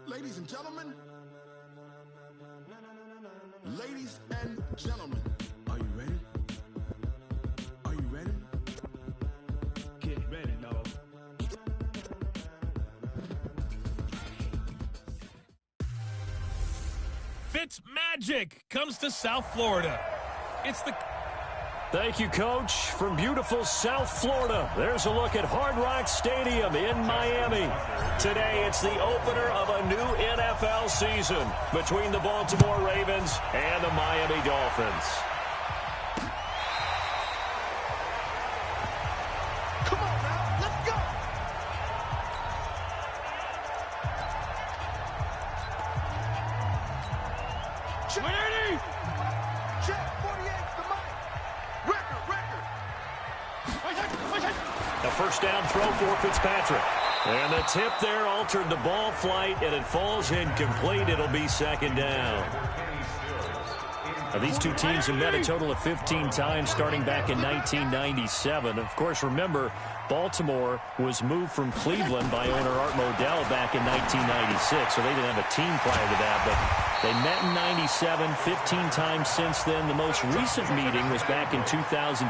Ladies and gentlemen, ladies and gentlemen, are you ready? Are you ready? Get ready, dog. Fitzmagic comes to South Florida. Thank you, Coach. From beautiful South Florida, there's a look at Hard Rock Stadium in Miami. Today, it's the opener of a new NFL season between the Baltimore Ravens and the Miami Dolphins. Come on now, let's go! Ready? Check 48, the mic. Record. A first down throw for Fitzpatrick. And the tip there altered the ball flight, and it falls incomplete. It'll be second down. Now, these two teams have met a total of 15 times starting back in 1997. Of course, remember, Baltimore was moved from Cleveland by owner Art Modell back in 1996, so they didn't have a team prior to that, but they met in 97, 15 times since then. The most recent meeting was back in 2017,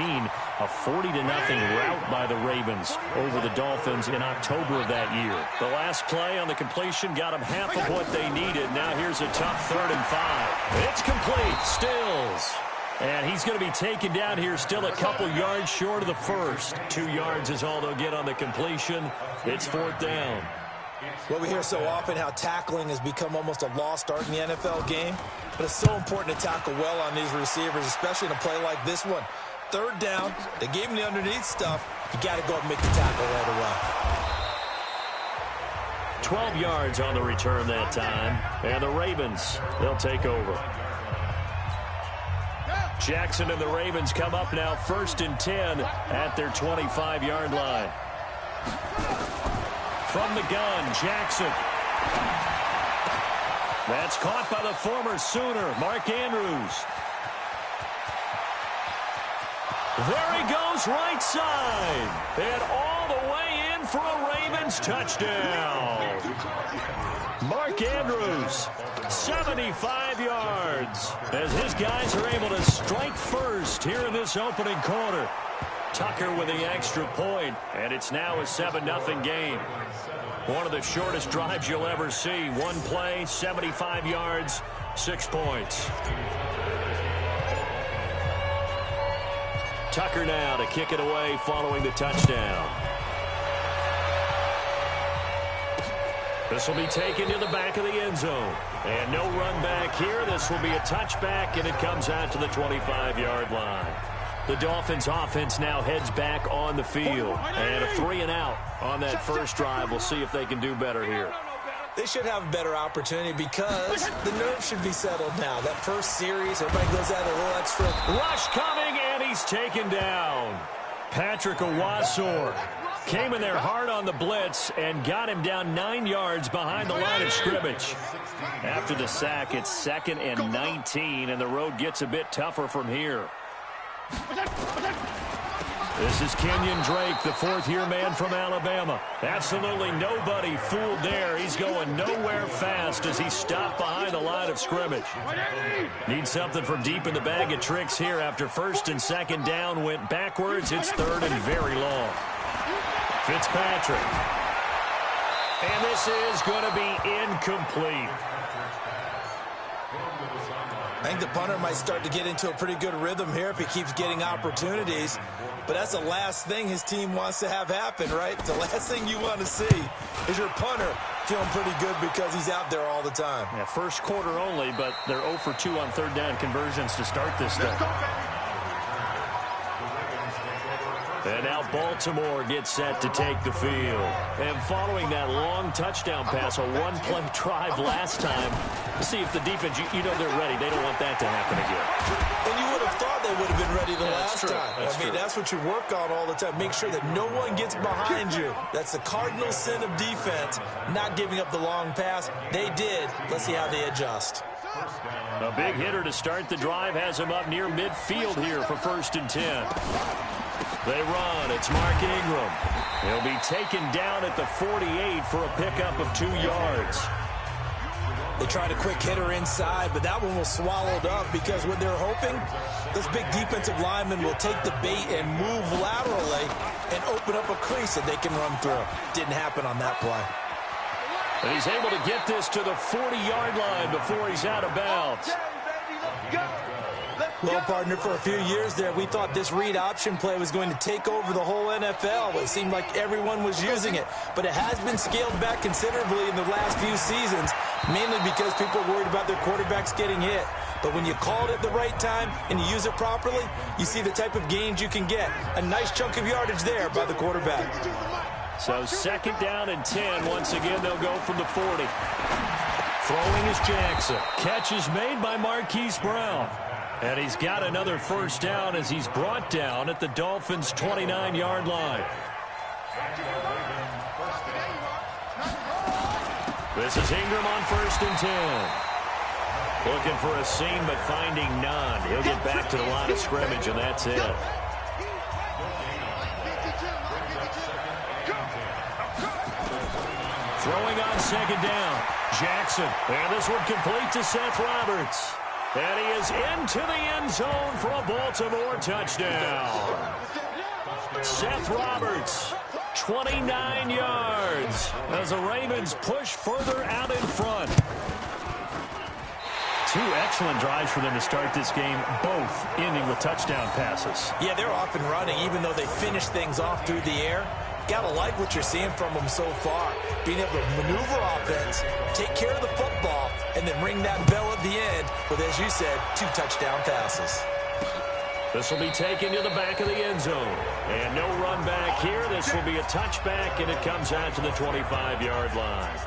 a 40-0 rout by the Ravens over the Dolphins in October of that year. The last play on the completion got them half of what they needed. Now here's a tough 3rd and 5. It's complete. Stills. And he's going to be taken down here, still a couple yards short of the first. 2 yards is all they'll get on the completion. It's 4th down. Well, we hear so often how tackling has become almost a lost art in the NFL game, but it's so important to tackle well on these receivers, especially in a play like this one. 3rd down, they gave him the underneath stuff. You got to go and make the tackle right away. 12 yards on the return that time, and the Ravens, they'll take over. Jackson and the Ravens come up now 1st and 10 at their 25-yard line. From the gun, Jackson. That's caught by the former Sooner, Mark Andrews. There he goes, right side. And all the way in for a Ravens touchdown. Mark Andrews, 75 yards, as his guys are able to strike first here in this opening quarter. Tucker with the extra point, and it's now a 7-0 game. One of the shortest drives you'll ever see. One play, 75 yards, 6 points. Tucker now to kick it away following the touchdown. This will be taken to the back of the end zone. And no run back here. This will be a touchback, and it comes out to the 25-yard line. The Dolphins offense now heads back on the field. And a 3-and-out on that first drive. We'll see if they can do better here. They should have a better opportunity because the nerves should be settled now. That first series, everybody goes out a little extra. Rush coming, and he's taken down. Patrick Owasor came in there hard on the blitz and got him down 9 yards behind the line of scrimmage. After the sack, it's 2nd and 19, and the road gets a bit tougher from here. This is Kenyon Drake, the 4th-year man from Alabama. Absolutely nobody fooled there. He's going nowhere fast as he's stopped behind the line of scrimmage. Needs something from deep in the bag of tricks here after 1st and 2nd down went backwards. It's 3rd and very long. Fitzpatrick. And this is going to be incomplete. I think the punter might start to get into a pretty good rhythm here if he keeps getting opportunities. But that's the last thing his team wants to have happen, right? The last thing you want to see is your punter feeling pretty good because he's out there all the time. Yeah, first quarter only, but they're 0 for 2 on 3rd down conversions to start this thing. And now Baltimore gets set to take the field. And following that long touchdown pass, a one-play drive last time, see if the defense, you know they're ready. They don't want that to happen again. And you would have thought they would have been ready the last time. That's what you work on all the time. Make sure that no one gets behind you. That's the cardinal sin of defense, not giving up the long pass. They did. Let's see how they adjust. A big hitter to start the drive has him up near midfield here for 1st and 10. They run. It's Mark Ingram. He'll be taken down at the 48 for a pickup of 2 yards. They tried a quick hitter inside, but that one was swallowed up because what they're hoping, this big defensive lineman will take the bait and move laterally and open up a crease that they can run through. Didn't happen on that play. And he's able to get this to the 40-yard line before he's out of bounds. Well, partner, for a few years there, we thought this read option play was going to take over the whole NFL. It seemed like everyone was using it, but it has been scaled back considerably in the last few seasons, mainly because people are worried about their quarterbacks getting hit. But when you call it at the right time and you use it properly, you see the type of gains you can get. A nice chunk of yardage there by the quarterback. So 2nd down and 10. Once again, they'll go from the 40. Throwing is Jackson. Catch is made by Marquise Brown. And he's got another 1st down as he's brought down at the Dolphins' 29-yard line. This is Ingram on 1st and 10. Looking for a seam, but finding none. He'll get back to the line of scrimmage, and that's it. Throwing on 2nd down. Jackson. And this one complete to Seth Roberts. And he is into the end zone for a Baltimore touchdown. Seth Roberts, 29 yards, as the Ravens push further out in front. 2 excellent drives for them to start this game, both ending with touchdown passes. Yeah, they're off and running, even though they finish things off through the air. Gotta like what you're seeing from them so far. Being able to maneuver offense, take care of the football, and then ring that bell at the end with, as you said, 2 touchdown passes. This will be taken to the back of the end zone. And no run back here. This will be a touchback, and it comes out to the 25-yard line.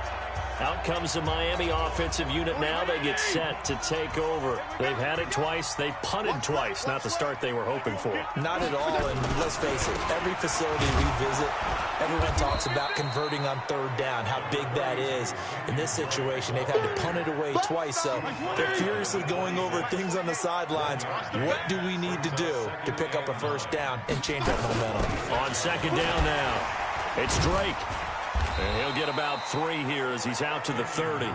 Out comes the Miami offensive unit now. They get set to take over. They've had it twice. They've punted twice. Not the start they were hoping for. Not at all, and let's face it, every facility we visit, everyone talks about converting on 3rd down, how big that is. In this situation, they've had to punt it away twice, so they're furiously going over things on the sidelines. What do we need to do to pick up a 1st down and change that momentum? On 2nd down now, it's Drake. And he'll get about 3 here as he's out to the 30.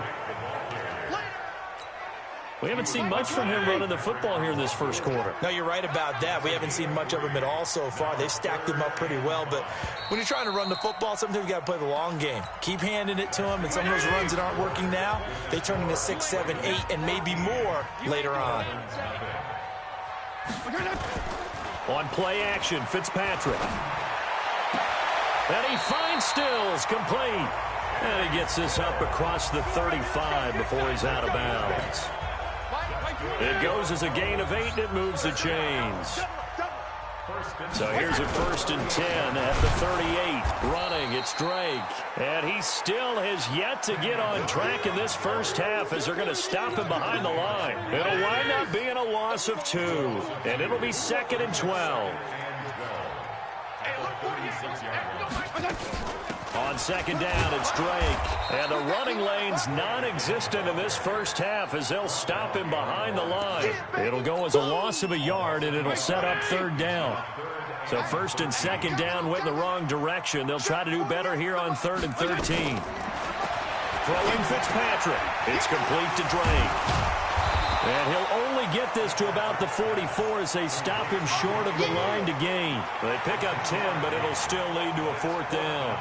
We haven't seen much from him running the football here in this 1st quarter. No, you're right about that. We haven't seen much of him at all so far. They've stacked him up pretty well, but when you're trying to run the football, sometimes you got to play the long game. Keep handing it to him, and some of those runs that aren't working now, they turn into 6, 7, 8, and maybe more later on. On play action, Fitzpatrick. And he finds Stills, complete. And he gets this up across the 35 before he's out of bounds. It goes as a gain of 8, and it moves the chains. So here's a 1st and 10 at the 38. Running, it's Drake. And he still has yet to get on track in this 1st half as they're going to stop him behind the line. It'll wind up being a loss of 2. And it'll be 2nd and 12. On 2nd down, it's Drake. And the running lane's non-existent in this 1st half as they'll stop him behind the line. It'll go as a loss of a yard, and it'll set up 3rd down. So 1st and 2nd down went in the wrong direction. They'll try to do better here on 3rd and 13. Throwing Fitzpatrick. It's complete to Drake. And he'll only get this to about the 44 as they stop him short of the line to gain. They pick up 10, but it'll still lead to a 4th down.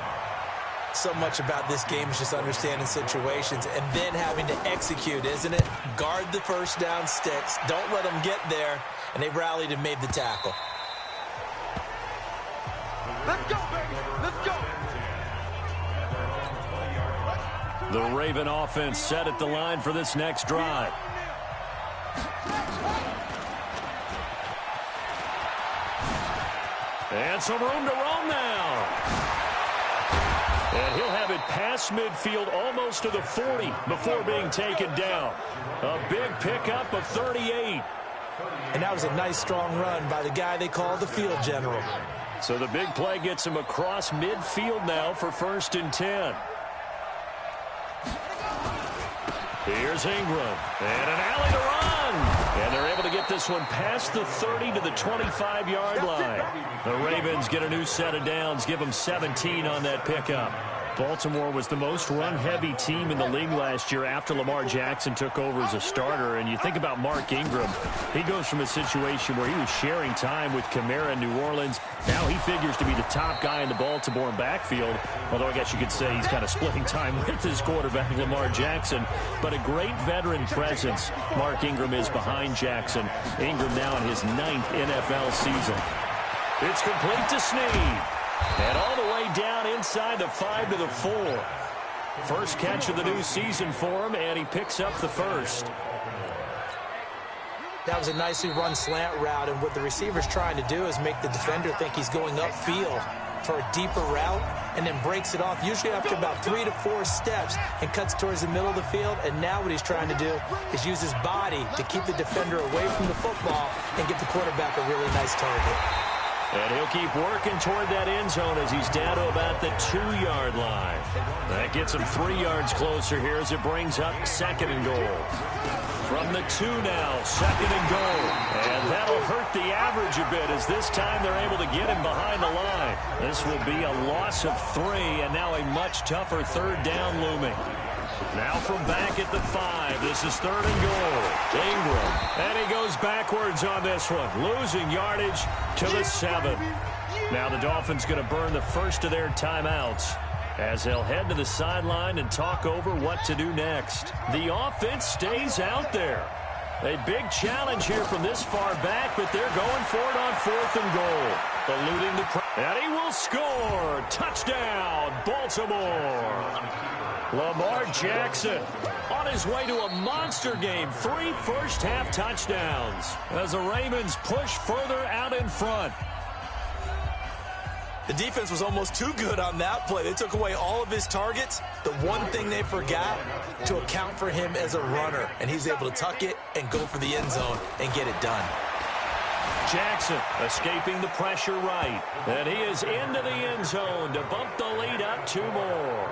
So much about this game is just understanding situations and then having to execute, isn't it? Guard the 1st down sticks. Don't let them get there. And they rallied and made the tackle. Let's go, baby. Let's go. The Raven offense set at the line for this next drive. And some room to roam now. And he'll have it past midfield almost to the 40 before being taken down. A big pickup of 38. And that was a nice, strong run by the guy they call the field general. So the big play gets him across midfield now for 1st and 10. Here's Ingram. And an alley to run. And they're able to get this one past the 30 to the 25-yard line. The Ravens get a new set of downs, give them 17 on that pickup. Baltimore was the most run-heavy team in the league last year after Lamar Jackson took over as a starter. And you think about Mark Ingram. He goes from a situation where he was sharing time with Kamara in New Orleans. Now he figures to be the top guy in the Baltimore backfield. Although I guess you could say he's kind of splitting time with his quarterback, Lamar Jackson. But a great veteran presence Mark Ingram is behind Jackson. Ingram now in his 9th NFL season. It's complete to Snead. And all the way down inside the 5 to the 4. First catch of the new season for him, and he picks up the first. That was a nicely run slant route, and what the receiver's trying to do is make the defender think he's going upfield for a deeper route, and then breaks it off, usually after about 3 to 4 steps, and cuts towards the middle of the field. And now what he's trying to do is use his body to keep the defender away from the football and give the quarterback a really nice target. And he'll keep working toward that end zone as he's down to about the 2-yard line. That gets him 3 yards closer here as it brings up 2nd and goal. From the 2 now, 2nd and goal. And that'll hurt the average a bit as this time they're able to get him behind the line. This will be a loss of 3 and now a much tougher 3rd down looming. Now from back at the 5, this is 3rd and goal. Ingram, and he goes backwards on this one, losing yardage to the 7. Now the Dolphins going to burn the first of their timeouts as they'll head to the sideline and talk over what to do next. The offense stays out there. A big challenge here from this far back, but they're going for it on 4th and goal. Eluding the pressure, and he will score. Touchdown, Baltimore. Lamar Jackson on his way to a monster game. 3 first-half touchdowns as the Ravens push further out in front. The defense was almost too good on that play. They took away all of his targets. The one thing they forgot, to account for him as a runner. And he's able to tuck it and go for the end zone and get it done. Jackson escaping the pressure right. And he is into the end zone to bump the lead up 2 more.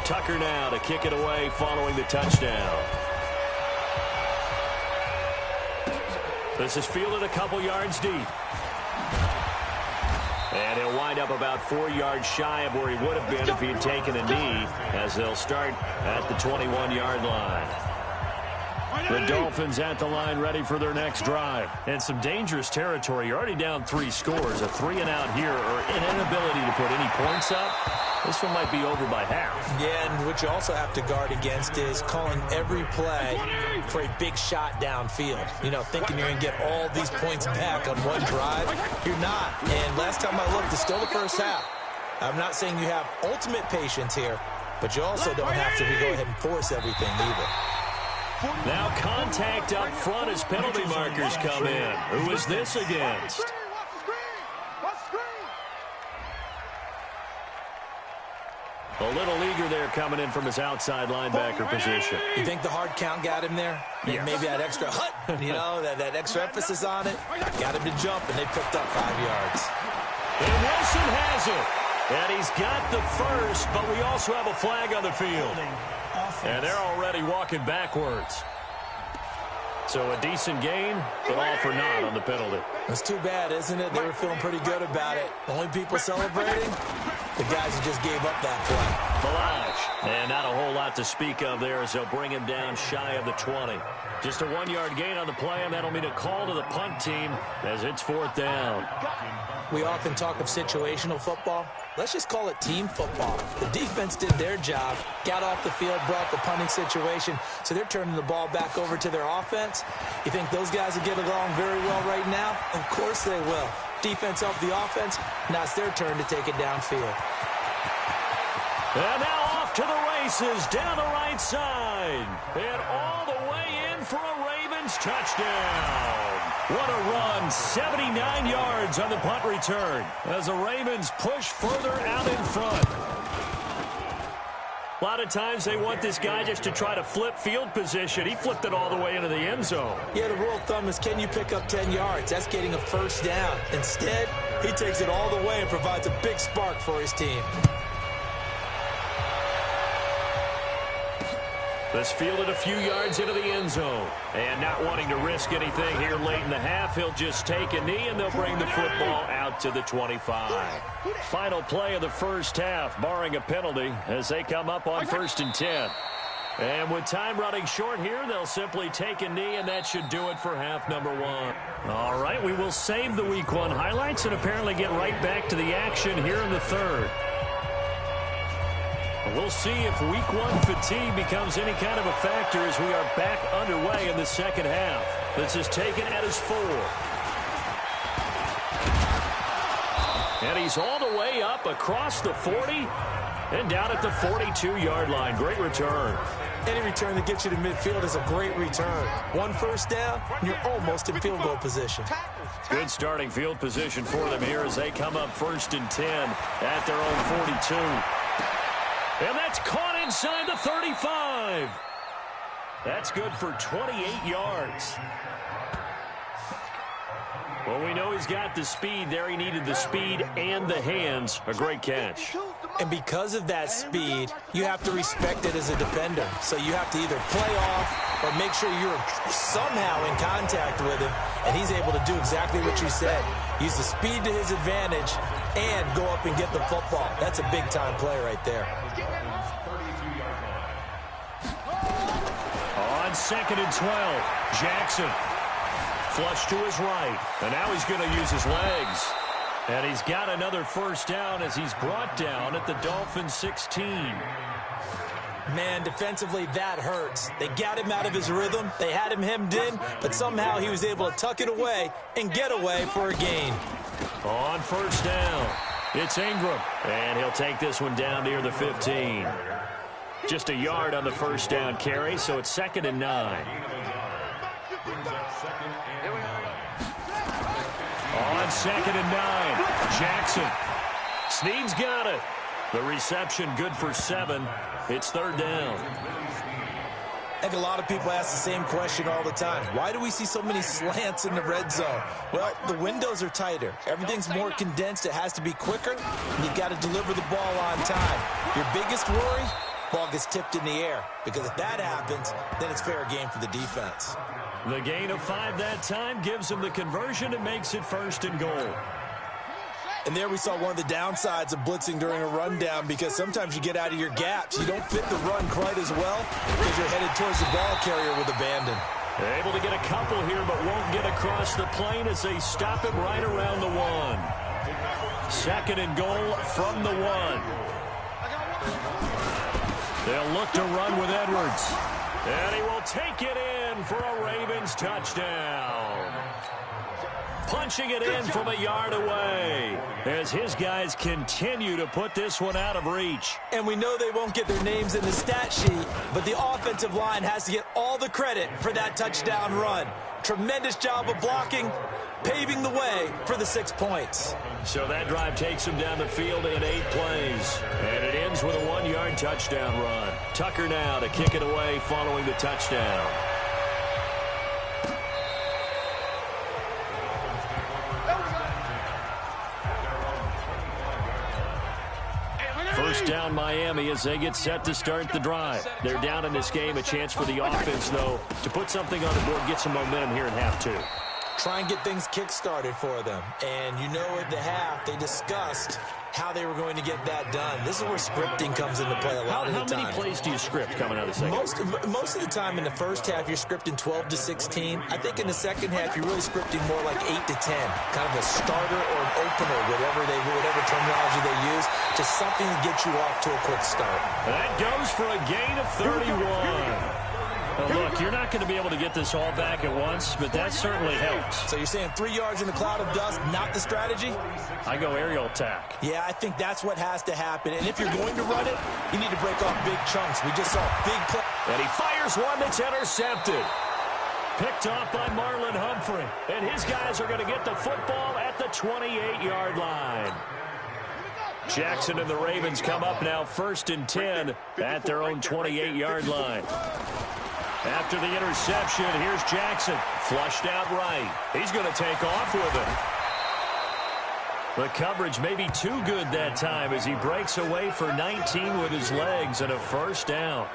Tucker now to kick it away following the touchdown. This is fielded a couple yards deep. And he'll wind up about 4 yards shy of where he would have been if he had taken a knee, as they'll start at the 21-yard line. The Dolphins at the line ready for their next drive. And some dangerous territory. You're already down 3 scores. A 3-and-out here, or an inability to put any points up. This one might be over by half. Yeah, and what you also have to guard against is calling every play for a big shot downfield. You know, thinking you're going to get all these points back on one drive. You're not. And last time I looked, it's still the first half. I'm not saying you have ultimate patience here, but you also don't have to go ahead and force everything either. Now contact up front as penalty markers come in. Who is this against? A little eager there coming in from his outside linebacker position. You think the hard count got him there? Yeah. Maybe that extra you know, that extra emphasis on it. Got him to jump, and they picked up 5 yards. And Wilson has it. And he's got the first, but we also have a flag on the field. And they're already walking backwards. So a decent gain, but all for naught on the penalty. It's too bad, isn't it? They were feeling pretty good about it. The only people celebrating, the guys who just gave up that play. Balaj, and not a whole lot to speak of there as they'll bring him down shy of the 20. Just a 1-yard gain on the play, and that'll mean a call to the punt team as it's 4th down. We often talk of situational football. Let's just call it team football. The defense did their job, got off the field, brought the punting situation, so they're turning the ball back over to their offense. You think those guys will get along very well right now? Of course they will. Defense helped the offense. Now it's their turn to take it downfield. And now off to the races down the right side. And all the way in for a Ravens touchdown. What a run. 79 yards on the punt return as the Ravens push further out in front. A lot of times they want this guy just to try to flip field position. He flipped it all the way into the end zone. Yeah, the rule of thumb is, can you pick up 10 yards? That's getting a first down. Instead, he takes it all the way and provides a big spark for his team. This fielded a few yards into the end zone. And not wanting to risk anything here late in the half, he'll just take a knee, and they'll bring the football out to the 25. Final play of the first half, barring a penalty, as they come up on 1st and 10. And with time running short here, they'll simply take a knee, and that should do it for half number 1. All right, we will save the Week 1 highlights and apparently get right back to the action here in the third. We'll see if Week 1 fatigue becomes any kind of a factor as we are back underway in the second half. This is taken at his 4. And he's all the way up across the 40 and down at the 42-yard line. Great return. Any return that gets you to midfield is a great return. 1 first down, and you're almost in field goal position. Good starting field position for them here as they come up 1st and 10 at their own 42. And that's caught inside the 35. That's good for 28 yards. Well, we know he's got the speed there. He needed the speed and the hands. A great catch. And because of that speed, you have to respect it as a defender. So you have to either play off or make sure you're somehow in contact with him. And he's able to do exactly what you said. Use the speed to his advantage and go up and get the football. That's a big-time play right there. On 2nd and 12, Jackson. Flush to his right. And now he's going to use his legs. And he's got another first down as he's brought down at the Dolphins 16. Man, defensively, that hurts. They got him out of his rhythm. They had him hemmed in, but somehow he was able to tuck it away and get away for a gain. On 1st down, it's Ingram. And he'll take this one down near the 15. Just a yard on the first down carry, so it's 2nd and 9. On 2nd and 9, Jackson. Snead's got it. The reception good for 7. It's 3rd down. I think a lot of people ask the same question all the time. Why do we see so many slants in the red zone? Well, the windows are tighter. Everything's more condensed. It has to be quicker, and you've got to deliver the ball on time. Your biggest worry? Ball gets tipped in the air, because if that happens, then it's fair game for the defense. The gain of 5 that time gives him the conversion and makes it 1st and goal. And there we saw one of the downsides of blitzing during a rundown, because sometimes you get out of your gaps. You don't fit the run quite as well because you're headed towards the ball carrier with abandon. They're able to get a couple here, but won't get across the plane as they stop him right around the 1. 2nd and goal from the 1. They'll look to run with Edwards. And he will take it in for a Ravens touchdown. Punching it in from a yard away as his guys continue to put this one out of reach. And we know they won't get their names in the stat sheet, but the offensive line has to get all the credit for that touchdown run. Tremendous job of blocking, paving the way for the 6 points. So that drive takes him down the field in 8 plays. And it ends with a 1-yard touchdown run. Tucker now to kick it away following the touchdown. First down Miami as they get set to start the drive. They're down in this game. A chance for the offense, though, to put something on the board, get some momentum here in half 2. Try and get things kick-started for them. And you know at the half, they discussed how they were going to get that done. This is where scripting comes into play a lot of the time. How many plays do you script coming out of the second? Most of the time in the first half, you're scripting 12 to 16. I think in the second half, you're really scripting more like 8 to 10. Kind of a starter or an opener, whatever terminology they use. Just something to get you off to a quick start. That goes for a gain of 31. Well, look, you're not going to be able to get this all back at once, but that certainly helps. So you're saying 3 yards in a cloud of dust, not the strategy? I go aerial attack. Yeah, I think that's what has to happen. And if you're going to run it, you need to break off big chunks. We just saw a big play. And he fires one that's intercepted. Picked off by Marlon Humphrey. And his guys are going to get the football at the 28-yard line. Jackson and the Ravens come up now 1st and 10 at their own 28-yard line. After the interception, here's Jackson. Flushed out right. He's going to take off with it. The coverage may be too good that time as he breaks away for 19 with his legs and a first down.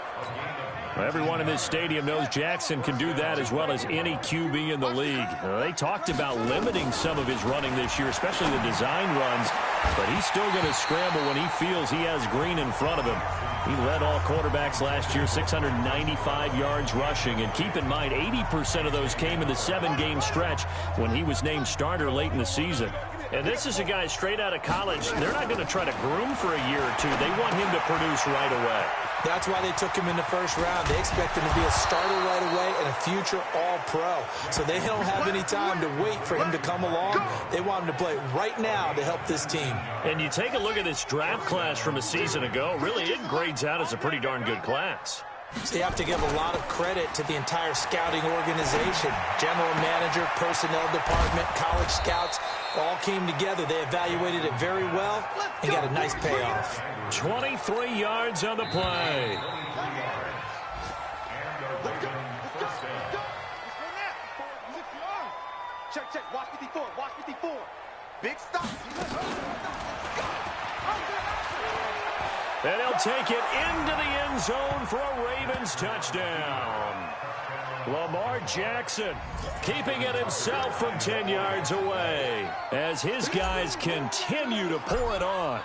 Everyone in this stadium knows Jackson can do that as well as any QB in the league. They talked about limiting some of his running this year, especially the design runs, but he's still going to scramble when he feels he has green in front of him. He led all quarterbacks last year, 695 yards rushing, and keep in mind 80% of those came in the 7-game stretch when he was named starter late in the season. And this is a guy straight out of college. They're not going to try to groom for a year or two. They want him to produce right away. That's why they took him in the first round. They expect him to be a starter right away and a future all-pro. So they don't have any time to wait for him to come along. They want him to play right now to help this team. And you take a look at this draft class from a season ago. Really, it grades out as a pretty darn good class. So you have to give a lot of credit to the entire scouting organization. General manager, personnel department, college scouts all came together. They evaluated it very well and got a nice payoff. 23 yards on the play. Check. Watch 54. Watch 54. Big stop. And he'll take it into the end zone for a Ravens touchdown. Lamar Jackson keeping it himself from 10 yards away as his guys continue to pour it on.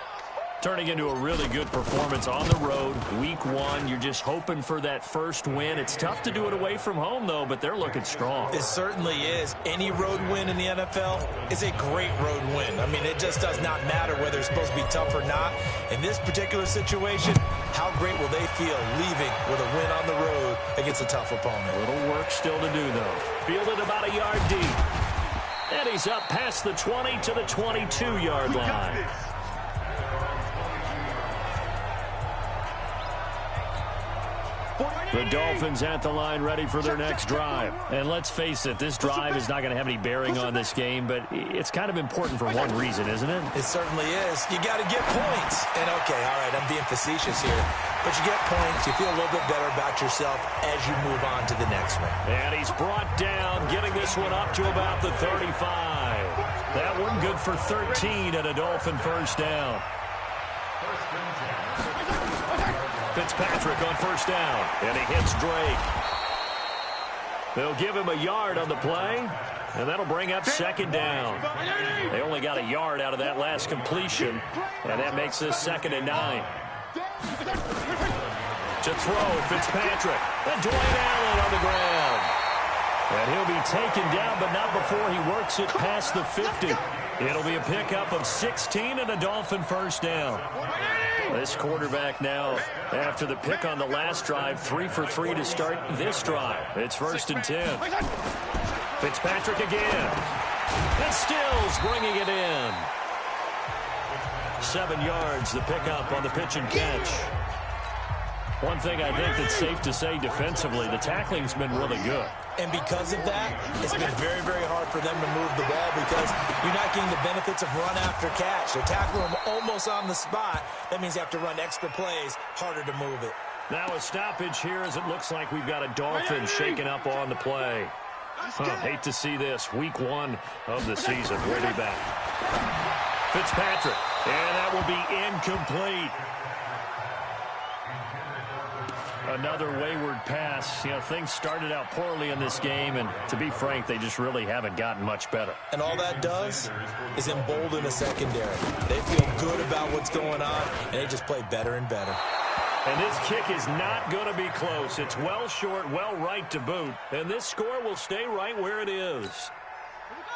Turning into a really good performance on the road. Week 1, you're just hoping for that first win. It's tough to do it away from home, though, but they're looking strong. It certainly is. Any road win in the NFL is a great road win. I mean, it just does not matter whether it's supposed to be tough or not. In this particular situation, how great will they feel leaving with a win on the road against a tough opponent? A little work still to do, though. Fielded about a yard deep. And he's up past the 20 to the 22-yard line. The Dolphins at the line ready for their next drive. And let's face it, this drive is not going to have any bearing on this game, but it's kind of important for one reason, isn't it? It certainly is. You got to get points. And, okay, all right, I'm being facetious here. But you get points, you feel a little bit better about yourself as you move on to the next one. And he's brought down, getting this one up to about the 35. That one good for 13 at a Dolphin first down. Fitzpatrick on first down, and he hits Drake. They'll give him a yard on the play, and that'll bring up second down. They only got a yard out of that last completion, and that makes this 2nd and 9. To throw, Fitzpatrick, and Dwayne Allen on the ground. And he'll be taken down, but not before he works it past the 50. It'll be a pickup of 16 and a Dolphin first down. This quarterback now, after the pick on the last drive, 3 for 3 to start this drive. It's 1st and 10. Fitzpatrick again. And Stills bringing it in. 7 yards, the pickup on the pitch and catch. One thing I think that's safe to say defensively, the tackling's been really good. And because of that, it's been very, very hard for them to move the ball because you're not getting the benefits of run after catch. They're tackling them almost on the spot. That means you have to run extra plays, harder to move it. Now a stoppage here as it looks like we've got a Dolphin shaking up on the play. Hate to see this. Week 1 of the season. We'll be back. Fitzpatrick. And that will be incomplete. Another wayward pass. You know, things started out poorly in this game, and to be frank, they just really haven't gotten much better. And all that does is embolden a secondary. They feel good about what's going on, and they just play better and better. And this kick is not going to be close. It's well short, well right to boot, and this score will stay right where it is.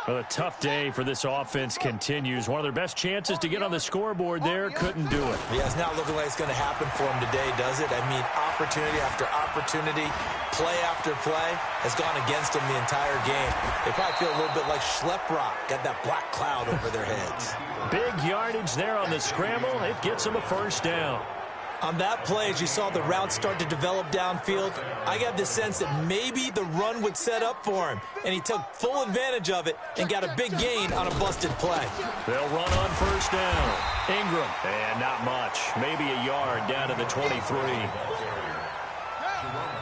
Well, a tough day for this offense continues. One of their best chances to get on the scoreboard there, couldn't do it. Yeah, it's not looking like it's going to happen for them today, does it? I mean, opportunity after opportunity, play after play has gone against them the entire game. They probably feel a little bit like Schleprock, got that black cloud over their heads. Big yardage there on the scramble. It gets them a first down. On that play, as you saw the route start to develop downfield, I got the sense that maybe the run would set up for him, and he took full advantage of it and got a big gain on a busted play. They'll run on first down. Ingram, and not much. Maybe a yard down to the 23.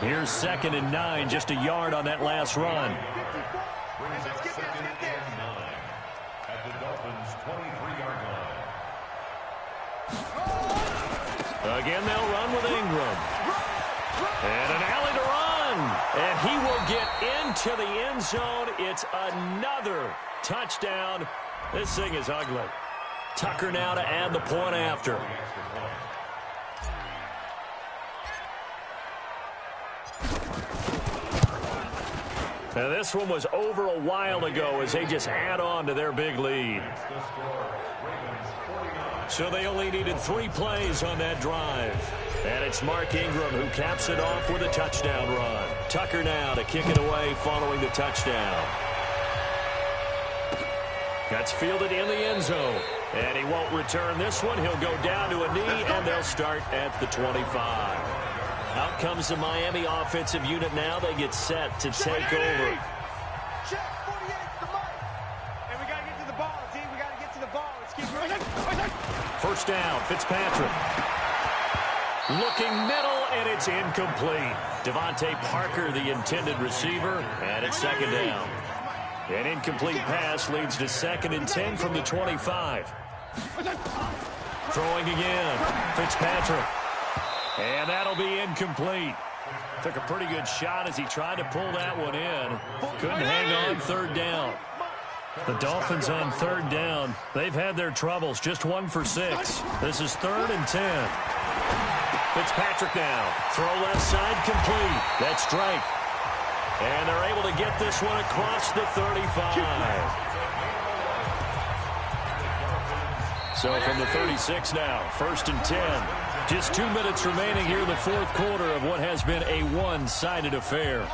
Here's 2nd and 9, just a yard on that last run. At the Dolphins' 23-yard line. Again, they'll run with Ingram. And an alley to run. And he will get into the end zone. It's another touchdown. This thing is ugly. Tucker now to add the point after. Now this one was over a while ago as they just add on to their big lead. So they only needed 3 plays on that drive. And it's Mark Ingram who caps it off with a touchdown run. Tucker now to kick it away following the touchdown. That's fielded in the end zone. And he won't return this one. He'll go down to a knee, and they'll start at the 25. Out comes the Miami offensive unit now. They get set to take over. Check 48 to Mike. And we got to get to the ball, team. We got to get to the ball. Let's keep running. First down, Fitzpatrick. Looking middle, and it's incomplete. Devontae Parker, the intended receiver, and it's second down. An incomplete pass leads to 2nd and 10 from the 25. Throwing again, Fitzpatrick. And that'll be incomplete. Took a pretty good shot as he tried to pull that one in. Couldn't hang on 3rd down. The Dolphins on 3rd down. They've had their troubles. Just 1 for 6. This is 3rd and 10. Fitzpatrick now. Throw left side complete. That's Drake. And they're able to get this one across the 35. So from the 36 now, 1st and 10. Just 2 minutes remaining here in the 4th quarter of what has been a one-sided affair.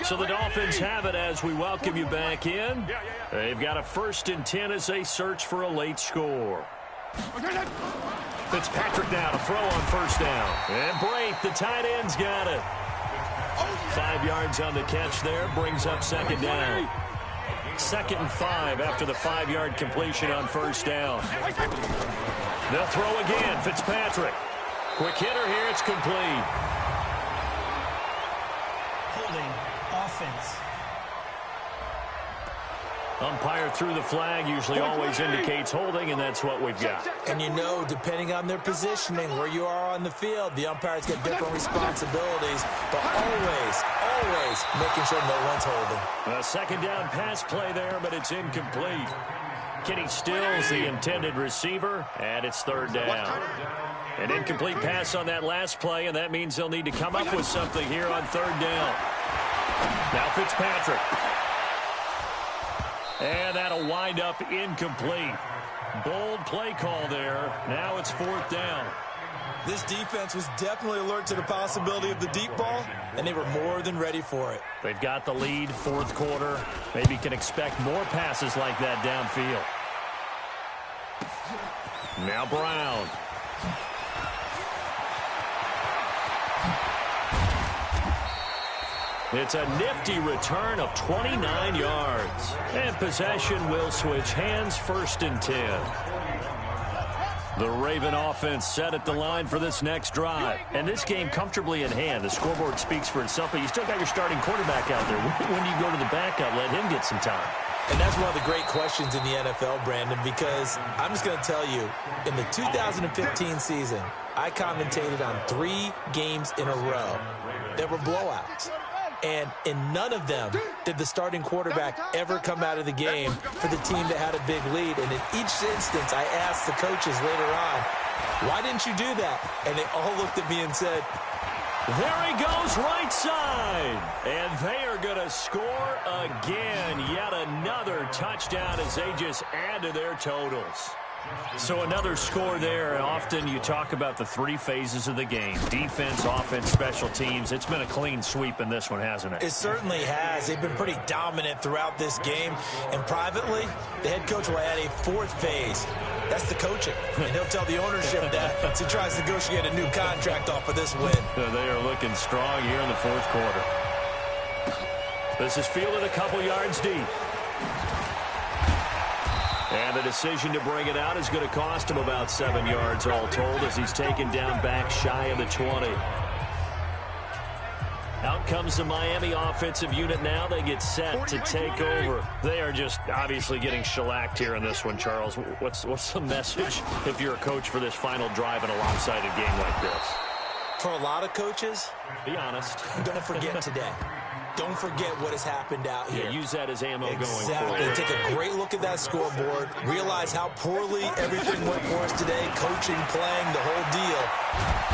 So the Dolphins have it as we welcome you back in. They've got a 1st and 10 as they search for a late score. Fitzpatrick now to throw on 1st down. And Brate, the tight end's got it. 5 yards on the catch there, brings up 2nd down. 2nd and 5 after the 5-yard completion on 1st down. They'll throw again, Fitzpatrick. Quick hitter here, it's complete. Holding offense. Umpire threw the flag, usually always indicates holding, and that's what we've got. And you know, depending on their positioning, where you are on the field, the umpires get different responsibilities, but always making sure no one's holding. A 2nd down pass play there, but it's incomplete. Kenny Stills, the intended receiver, and it's 3rd down. An incomplete pass on that last play, and that means they'll need to come up with something here on 3rd down. Now Fitzpatrick. And that'll wind up incomplete. Bold play call there. Now it's 4th down. This defense was definitely alert to the possibility of the deep ball, and they were more than ready for it. They've got the lead, 4th quarter. Maybe can expect more passes like that downfield. Now Brown. It's a nifty return of 29 yards. And possession will switch hands, 1st and 10. The Raven offense set at the line for this next drive. And this game comfortably in hand. The scoreboard speaks for itself, but you still got your starting quarterback out there. When do you go to the backup? Let him get some time. And that's one of the great questions in the NFL, Brandon, because I'm just going to tell you, in the 2015 season, I commentated on 3 games in a row that were blowouts. And in none of them did the starting quarterback ever come out of the game for the team that had a big lead. And in each instance, I asked the coaches later on, why didn't you do that? And they all looked at me and said, there he goes, right side. And they are going to score again. Yet another touchdown as they just add to their totals. So another score there. Often you talk about the 3 phases of the game. Defense, offense, special teams. It's been a clean sweep in this one, hasn't it? It certainly has. They've been pretty dominant throughout this game. And privately, the head coach will add a 4th phase. That's the coaching. And he'll tell the ownership that as he tries to negotiate a new contract off of this win. They are looking strong here in the 4th quarter. This is fielded a couple yards deep. And the decision to bring it out is going to cost him about 7 yards all told as he's taken down back shy of the 20. Out comes the Miami offensive unit now. They get set to take over. They are just obviously getting shellacked here in this one, Charles. What's the message if you're a coach for this final drive in a lopsided game like this? For a lot of coaches, be honest, don't forget today. Don't forget what has happened out here. Yeah, use that as ammo going forward. Exactly. Take a great look at that scoreboard. Realize how poorly everything went for us today. Coaching, playing, the whole deal.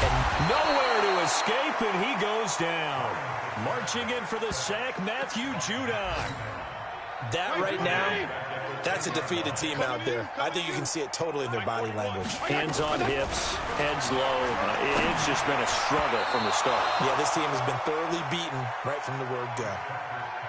And nowhere to escape, and he goes down. Marching in for the sack, Matthew Judon. That right now, that's a defeated team out there. I think you can see it totally in their body language. Hands on hips, heads low. It's just been a struggle from the start. Yeah, this team has been thoroughly beaten right from the word go.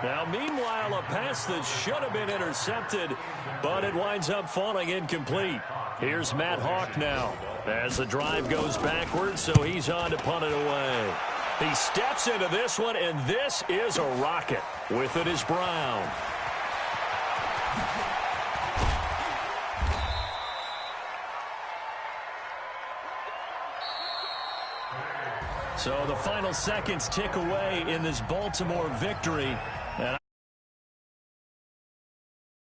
Now, meanwhile, a pass that should have been intercepted, but it winds up falling incomplete. Here's Matt Hawk now as the drive goes backwards, so he's on to punt it away. He steps into this one, and this is a rocket. With it is Brown. So the final seconds tick away in this Baltimore victory.